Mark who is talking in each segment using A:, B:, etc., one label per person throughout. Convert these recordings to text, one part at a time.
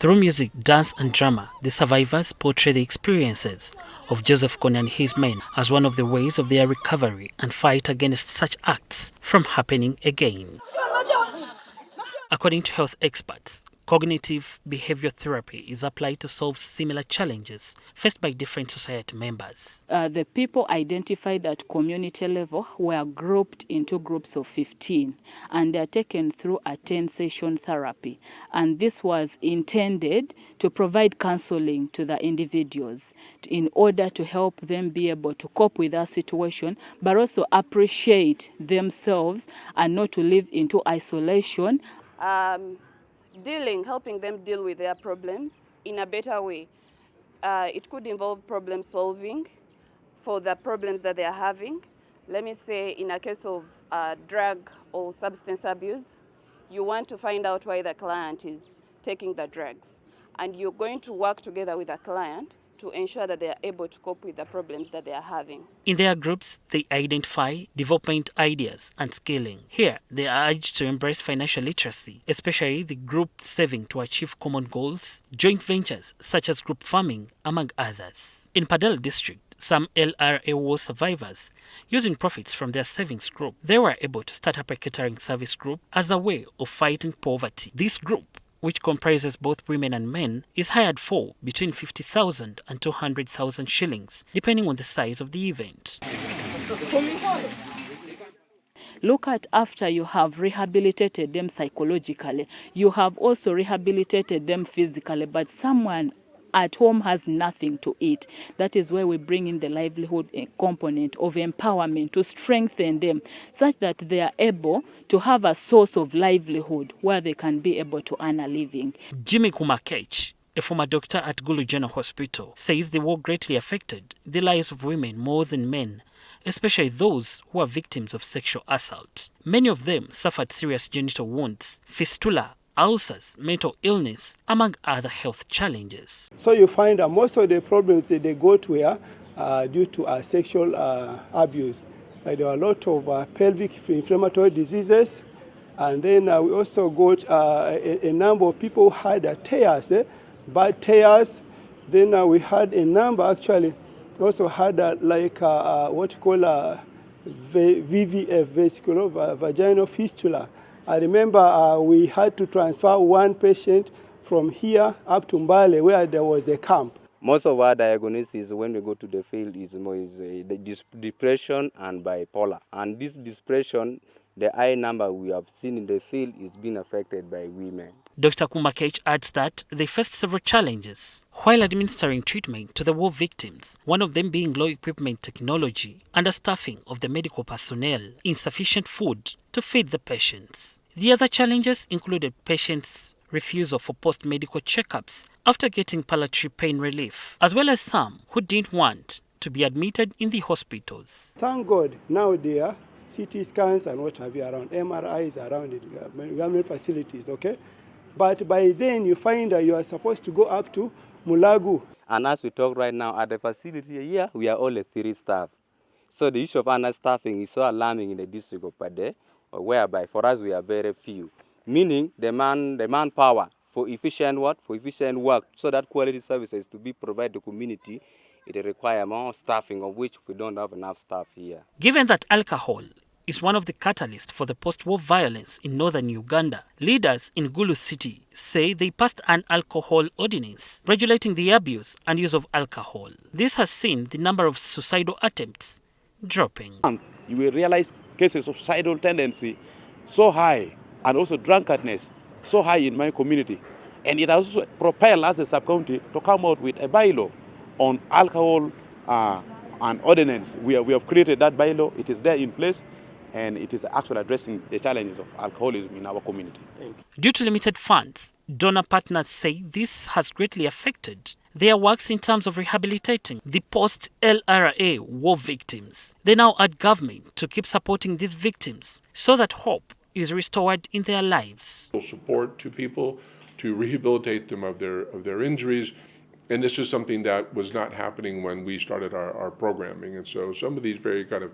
A: Through music, dance and drama, the survivors portray the experiences of Joseph Kony and his men as one of the ways of their recovery and fight against such acts from happening again. According to health experts, cognitive behavior therapy is applied to solve similar challenges faced by different society members.
B: The people identified at community level were grouped into groups of 15, and they are taken through a 10-session therapy. And this was intended to provide counseling to the individuals in order to help them be able to cope with their situation, but also appreciate themselves and not to live into isolation.
C: Helping them deal with their problems in a better way. It could involve problem solving for the problems that they are having. Let me say in a case of drug or substance abuse, you want to find out why the client is taking the drugs. And you're going to work together with the client to ensure that they are able to cope with the problems that they are having.
A: In their groups, they identify development ideas and scaling. Here, they are urged to embrace financial literacy, especially the group saving to achieve common goals, joint ventures such as group farming, among others. In Padel District, some LRA war survivors, using profits from their savings group, they were able to start up a catering service group as a way of fighting poverty. This group, which comprises both women and men, is hired for between 50,000 and 200,000 shillings, depending on the size of the event.
B: Look at after you have rehabilitated them psychologically, you have also rehabilitated them physically, but someone at home has nothing to eat. That is where we bring in the livelihood component of empowerment to strengthen them such that they are able to have a source of livelihood where they can be able to earn a living.
A: Jimmy Kumakech, a former doctor at Gulu General Hospital, says the war greatly affected the lives of women more than men, especially those who are victims of sexual assault. Many of them suffered serious genital wounds, fistula, ulcers, mental illness, among other health challenges.
D: So you find that most of the problems that they go to are due to sexual abuse. There are a lot of pelvic inflammatory diseases, and then we also got a number of people who had tears, bad tears. Then we had a number actually also had what you call VVF, vesicular vaginal fistula. I remember we had to transfer one patient from here up to Mbale where there was a camp.
E: Most of our diagnosis when we go to the field is depression and bipolar. And this depression, the high number we have seen in the field is being affected by women.
A: Dr. Kumakech adds that they faced several challenges while administering treatment to the war victims, one of them being low equipment technology, understaffing of the medical personnel, insufficient food to feed the patients. The other challenges included patients' refusal for post-medical checkups after getting palliative pain relief, as well as some who didn't want to be admitted in the hospitals.
D: Thank God, now there are CT scans and what have you around, MRIs around the government facilities, okay? But by then you find that you are supposed to go up to Mulagu.
E: And as we talk right now at the facility here, we are only 3 staff. So the issue of understaffing is so alarming in the district of Pade, whereby for us we are very few. Meaning the manpower for efficient work, so that quality services to be provided to community, it requires more staffing, of which we don't have enough staff here.
A: Given that alcohol is one of the catalysts for the post-war violence in northern Uganda, leaders in Gulu City say they passed an alcohol ordinance regulating the abuse and use of alcohol. This has seen the number of suicidal attempts dropping.
F: You will realize cases of suicidal tendency so high, and also drunkenness so high in my community. And it has also propelled us as a sub-county to come out with a bylaw on alcohol and ordinance. We have created that bylaw. It is there in place, and it is actually addressing the challenges of alcoholism in our community.
A: Due to limited funds, donor partners say this has greatly affected their works in terms of rehabilitating the post-LRA war victims. They now urge government to keep supporting these victims so that hope is restored in their lives.
G: Support to people to rehabilitate them of their injuries, and this is something that was not happening when we started our programming. And so some of these very kind of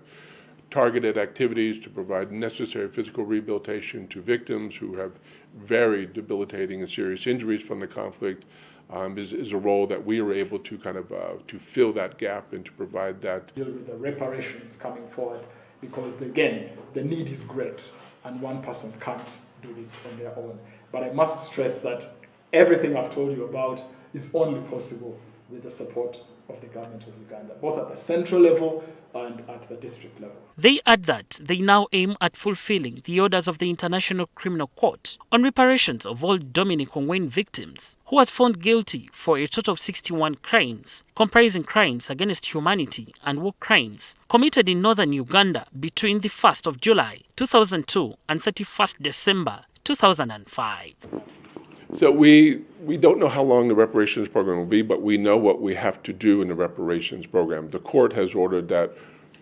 G: targeted activities to provide necessary physical rehabilitation to victims who have very debilitating and serious injuries from the conflict is a role that we are able to kind of to fill that gap and to provide that.
H: Deal with the reparations coming forward, because again, the need is great and one person can't do this on their own. But I must stress that everything I've told you about is only possible with the support of the government of Uganda, both at the central level and at the district level.
A: They add that they now aim at fulfilling the orders of the International Criminal Court on reparations of all Dominic Ongwen victims, who was found guilty for a total of 61 crimes, comprising crimes against humanity and war crimes committed in northern Uganda between the 1st of July 2002 and 31st December 2005.
G: So we don't know how long the reparations program will be, but we know what we have to do in the reparations program. The court has ordered that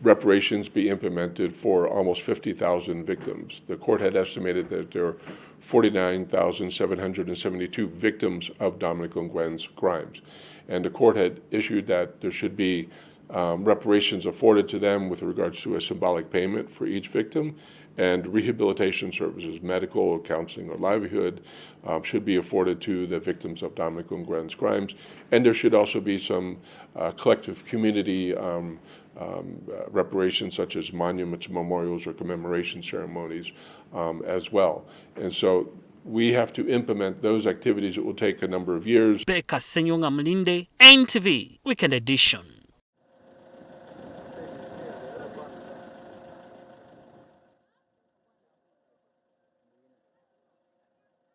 G: reparations be implemented for almost 50,000 victims. The court had estimated that there are 49,772 victims of Dominic Ongwen's crimes. And the court had issued that there should be reparations afforded to them with regards to a symbolic payment for each victim, and rehabilitation services, medical or counseling or livelihood, should be afforded to the victims of Dominic Ongwen's crimes. And there should also be some collective community reparations, such as monuments, memorials, or commemoration ceremonies as well. And so we have to implement those activities. It will take a number of years.
A: Becca Senyonga Mlinde, NTV, Weekend Edition.